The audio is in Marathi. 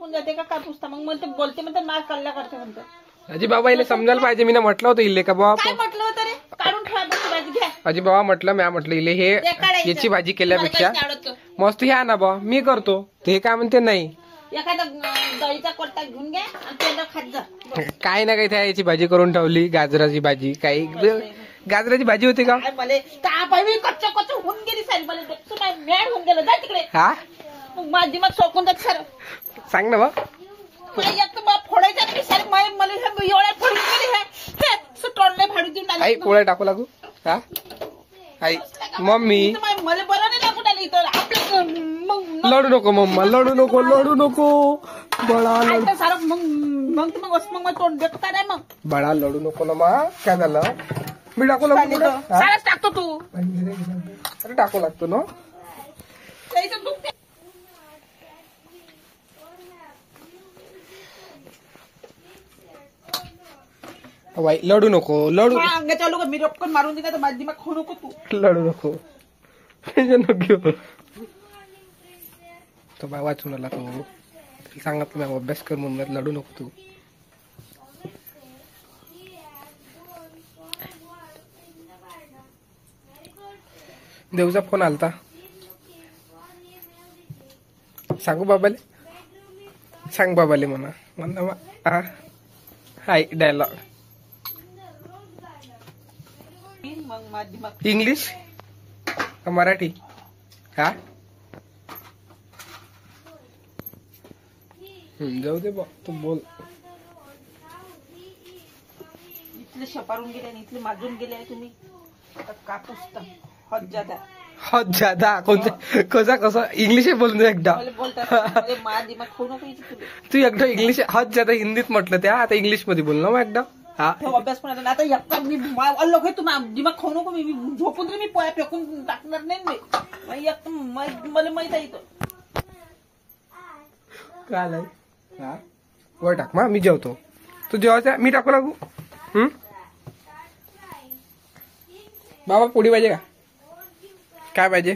जाते का काय पुसता मग म्हणते बोलते म्हणते मार कल्ला करते म्हणते. अजी बाबा इले समजायला पाहिजे. मी म्हटलं होतं इले का बाबा काय म्हटलं होतं रे काढून ठेवा बस भाजी घ्या. अजी बाबा म्हटलं इले हे याची भाजी केल्यापेक्षा मस्त हे ना बा मी करतो ते काय म्हणते नाही. एखादा दळीचा कोटा घेऊन घ्या आणि तेल खात जा. काय ना काही त्या याची भाजी करून ठेवली. गाजराची भाजी काही गाजराची भाजी होती का मला कच्चा कच्चा होऊन गेली सारी मला मॅड होऊन गेलं. जा तिकडे. हा मग माझी मग सोकून जात सर सांग ना बा फोडायच्या सारे मला एवढ्या फोडून गेली हे तोडले फाडून देऊन आई पोळ्या टाकू लागू. हा आई मम्मी मला बरं नाही लागून आली इथं आपलं मग लढू नको मम्मा लढू नको बळा सारं मग तोंड देखता नाही मग बळा लढू नको ना मा. काय झालं मी टाकू लागतो सारच टाकतो तू. अरे टाकू लागतो ना. वाई लढू नको अंगाच्या लोक मी रपकन मारून दिला तर माझी मग खाऊ नको तू. लढू नको नको तो बा वाचून आला तो सांगितलं मी अभ्यास कर म्हणून लढू नको तू. देवचा फोन आलता. सांगू बाबाले सांग बाबाले म्हणा हाय डायलॉग इंग्लिश का मराठी. हा जाऊ दे बा तू बोल. इथले शपारून गेले आणि इथले माजून गेले तुम्ही कापूस हद ज्यादा कोणतं कसं इंग्लिश बोलून एकदा तू एकदा इंग्लिश हद ज्यादा हिंदीत म्हटलं त्या आता इंग्लिश मध्ये बोल ना मग एकदा. हा अभ्यास पण आता एकटा मी लोक तुम्ही दिमाग खाऊ नको. मी झोपून तरी मी पोळ्या फेकून टाकणार नाही. मला माहित आहे काय वर टाक मा मी जेवतो. तू जेवायचा मी टाकू लागू. बाबा पोळी पाहिजे का काय पाहिजे.